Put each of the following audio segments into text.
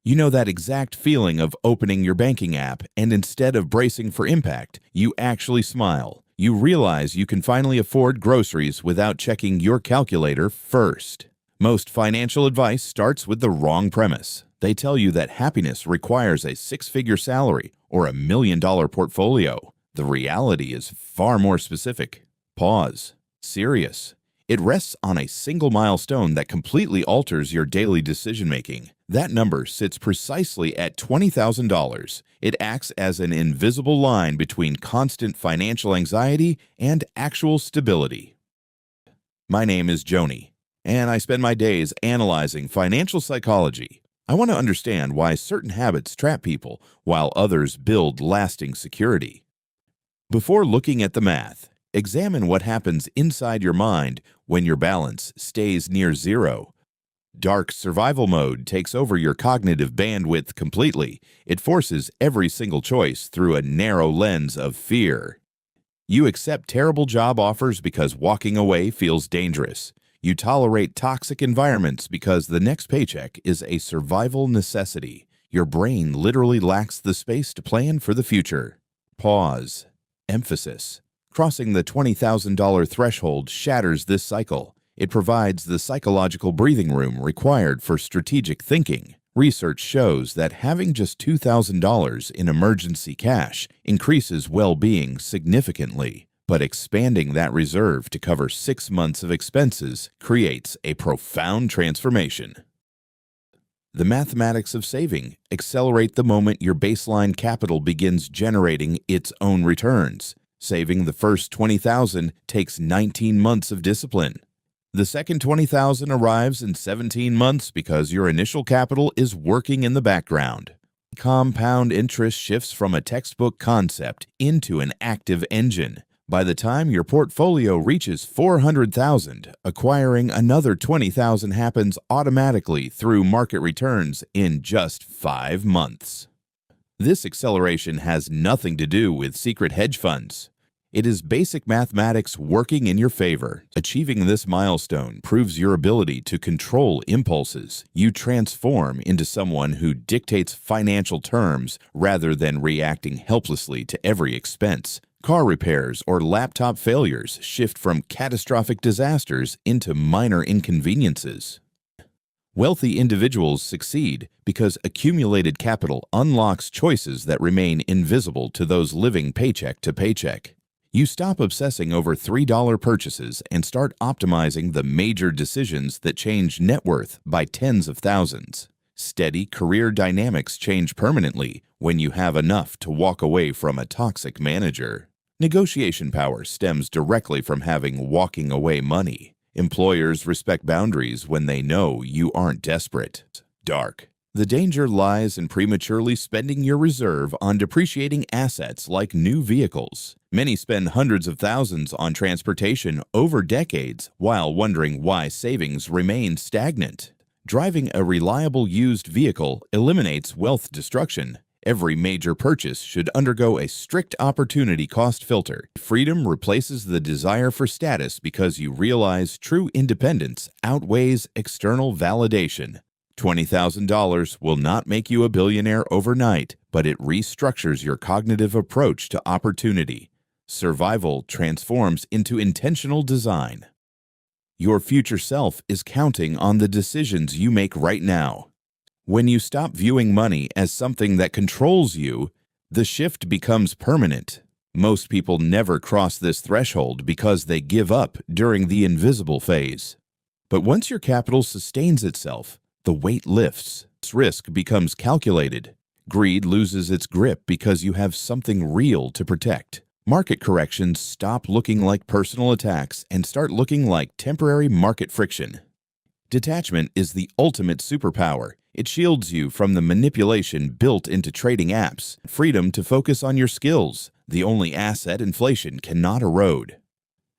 You know that exact feeling of opening your banking app and instead of bracing for impact, you actually smile. You realize you can finally afford groceries without checking your calculator first. Most financial advice starts with the wrong premise. They tell you that happiness requires a six-figure salary or $1 million portfolio. The reality is far more specific. Pause. Serious. It rests on a single milestone that completely alters your daily decision-making. That number sits precisely at $20,000. It acts as an invisible line between constant financial anxiety and actual stability. My name is Joni, and I spend my days analyzing financial psychology. I want to understand why certain habits trap people while others build lasting security. Before looking at the math, examine what happens inside your mind when your balance stays near zero. Dark survival mode takes over your cognitive bandwidth completely. It forces every single choice through a narrow lens of fear. You accept terrible job offers because walking away feels dangerous. You tolerate toxic environments because the next paycheck is a survival necessity. Your brain literally lacks the space to plan for the future. Pause. Emphasis. Crossing the $20,000 threshold shatters this cycle. It provides the psychological breathing room required for strategic thinking. Research shows that having just $2,000 in emergency cash increases well-being significantly, but expanding that reserve to cover 6 months of expenses creates a profound transformation. The mathematics of saving accelerate the moment your baseline capital begins generating its own returns. Saving the first $20,000 takes 19 months of discipline. The second $20,000 arrives in 17 months because your initial capital is working in the background. Compound interest shifts from a textbook concept into an active engine. By the time your portfolio reaches $400,000, acquiring another $20,000 happens automatically through market returns in just 5 months. This acceleration has nothing to do with secret hedge funds. It is basic mathematics working in your favor. Achieving this milestone proves your ability to control impulses. You transform into someone who dictates financial terms rather than reacting helplessly to every expense. Car repairs or laptop failures shift from catastrophic disasters into minor inconveniences. Wealthy individuals succeed because accumulated capital unlocks choices that remain invisible to those living paycheck to paycheck. You stop obsessing over $3 purchases and start optimizing the major decisions that change net worth by tens of thousands. Steady career dynamics change permanently when you have enough to walk away from a toxic manager. Negotiation power stems directly from having walking away money. Employers respect boundaries when they know you aren't desperate. Dark. The danger lies in prematurely spending your reserve on depreciating assets like new vehicles. Many spend hundreds of thousands on transportation over decades while wondering why savings remain stagnant. Driving a reliable used vehicle eliminates wealth destruction. Every major purchase should undergo a strict opportunity cost filter. Freedom replaces the desire for status because you realize true independence outweighs external validation. $20,000 will not make you a billionaire overnight, but it restructures your cognitive approach to opportunity. Survival transforms into intentional design. Your future self is counting on the decisions you make right now. When you stop viewing money as something that controls you, the shift becomes permanent. Most people never cross this threshold because they give up during the invisible phase. But once your capital sustains itself, the weight lifts. Risk becomes calculated. Greed loses its grip because you have something real to protect. Market corrections stop looking like personal attacks and start looking like temporary market friction. Detachment is the ultimate superpower. It shields you from the manipulation built into trading apps. Freedom to focus on your skills, the only asset inflation cannot erode.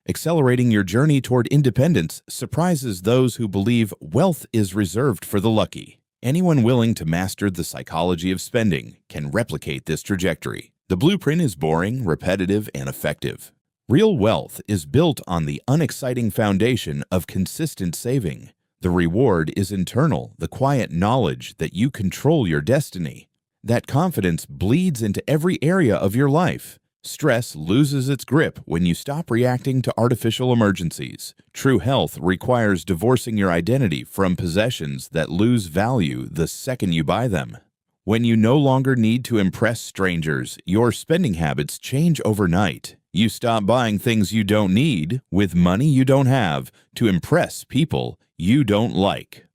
Accelerating your journey toward independence surprises those who believe wealth is reserved for the lucky. Anyone willing to master the psychology of spending can replicate this trajectory. The blueprint is boring, repetitive, and effective. Real wealth is built on the unexciting foundation of consistent saving. The reward is internal, the quiet knowledge that you control your destiny. That confidence bleeds into every area of your life. Stress loses its grip when you stop reacting to artificial emergencies. True health requires divorcing your identity from possessions that lose value the second you buy them. When you no longer need to impress strangers, your spending habits change overnight. You stop buying things you don't need with money you don't have to impress people you don't like.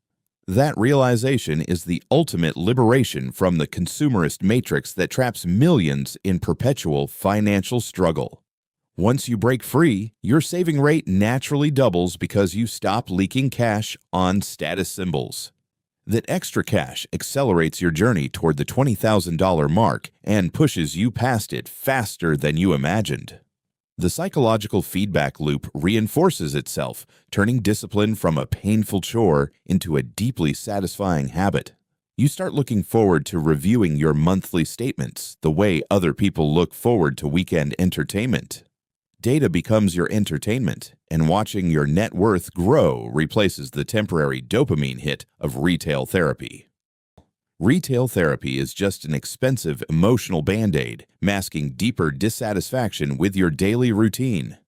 That realization is the ultimate liberation from the consumerist matrix that traps millions in perpetual financial struggle. Once you break free, your saving rate naturally doubles because you stop leaking cash on status symbols. That extra cash accelerates your journey toward the $20,000 mark and pushes you past it faster than you imagined. The psychological feedback loop reinforces itself, turning discipline from a painful chore into a deeply satisfying habit. You start looking forward to reviewing your monthly statements the way other people look forward to weekend entertainment. Data becomes your entertainment, and watching your net worth grow replaces the temporary dopamine hit of retail therapy. Retail therapy is just an expensive emotional band-aid, masking deeper dissatisfaction with your daily routine.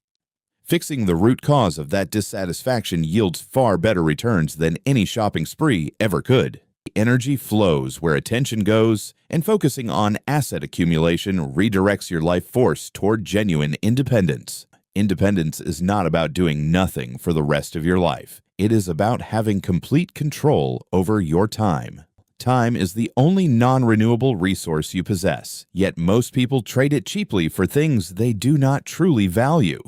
Fixing the root cause of that dissatisfaction yields far better returns than any shopping spree ever could. Energy flows where attention goes, and focusing on asset accumulation redirects your life force toward genuine independence. Independence is not about doing nothing for the rest of your life. It is about having complete control over your time. Time is the only non-renewable resource you possess, yet most people trade it cheaply for things they do not truly value.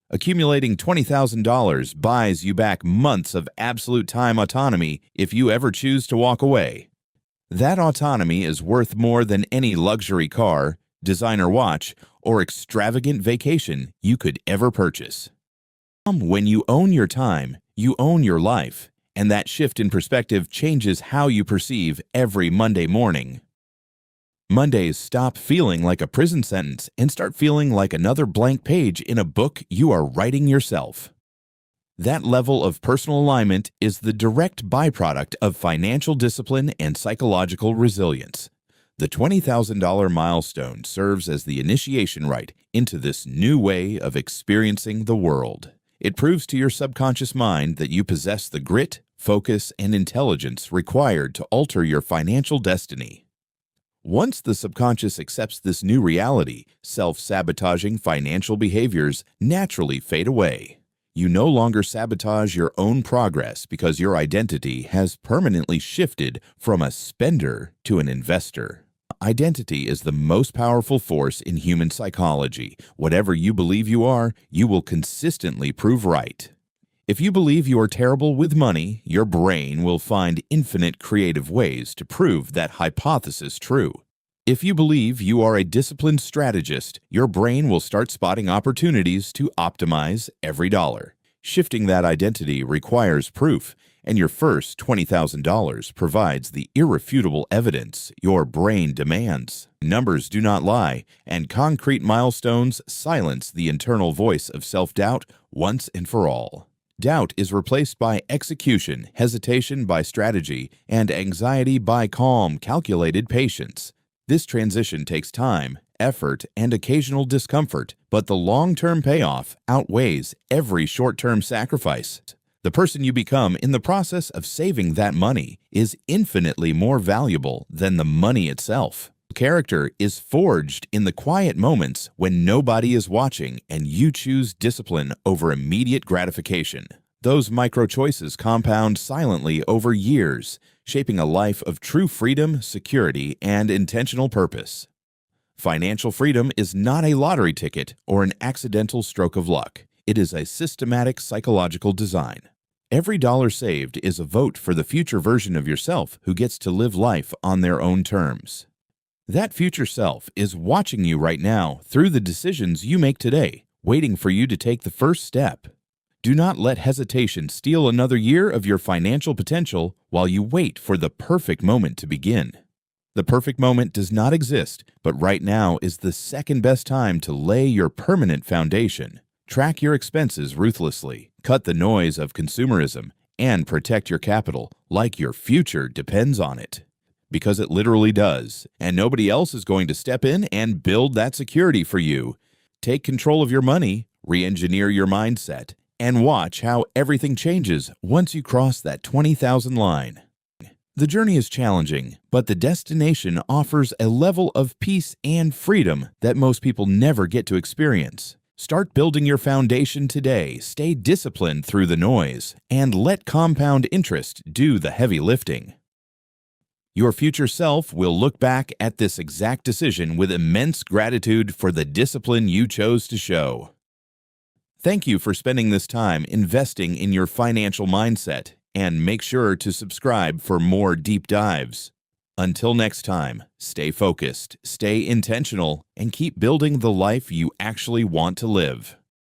Accumulating $20,000 buys you back months of absolute time autonomy if you ever choose to walk away. That autonomy is worth more than any luxury car, designer watch, or extravagant vacation you could ever purchase. When you own your time, you own your life. And that shift in perspective changes how you perceive every Monday morning. Mondays stop feeling like a prison sentence and start feeling like another blank page in a book you are writing yourself. That level of personal alignment is the direct byproduct of financial discipline and psychological resilience. The $20,000 milestone serves as the initiation rite into this new way of experiencing the world. It proves to your subconscious mind that you possess the grit, focus, and intelligence required to alter your financial destiny. Once the subconscious accepts this new reality, self-sabotaging financial behaviors naturally fade away. You no longer sabotage your own progress because your identity has permanently shifted from a spender to an investor. Identity is the most powerful force in human psychology. Whatever you believe you are, you will consistently prove right. If you believe you are terrible with money, your brain will find infinite creative ways to prove that hypothesis true. If you believe you are a disciplined strategist, your brain will start spotting opportunities to optimize every dollar. Shifting that identity requires proof, and your first $20,000 provides the irrefutable evidence your brain demands. Numbers do not lie, and concrete milestones silence the internal voice of self-doubt once and for all. Doubt is replaced by execution, hesitation by strategy, and anxiety by calm, calculated patience. This transition takes time, effort, and occasional discomfort, but the long-term payoff outweighs every short-term sacrifice. The person you become in the process of saving that money is infinitely more valuable than the money itself. Character is forged in the quiet moments when nobody is watching and you choose discipline over immediate gratification. Those micro-choices compound silently over years, shaping a life of true freedom, security, and intentional purpose. Financial freedom is not a lottery ticket or an accidental stroke of luck. It is a systematic psychological design. Every dollar saved is a vote for the future version of yourself who gets to live life on their own terms. That future self is watching you right now through the decisions you make today, waiting for you to take the first step. Do not let hesitation steal another year of your financial potential while you wait for the perfect moment to begin. The perfect moment does not exist, but right now is the second best time to lay your permanent foundation. Track your expenses ruthlessly, cut the noise of consumerism, and protect your capital like your future depends on it. Because it literally does, and nobody else is going to step in and build that security for you. Take control of your money, re-engineer your mindset, and watch how everything changes once you cross that 20,000 line. The journey is challenging, but the destination offers a level of peace and freedom that most people never get to experience. Start building your foundation today, stay disciplined through the noise, and let compound interest do the heavy lifting. Your future self will look back at this exact decision with immense gratitude for the discipline you chose to show. Thank you for spending this time investing in your financial mindset, and make sure to subscribe for more deep dives. Until next time, stay focused, stay intentional, and keep building the life you actually want to live.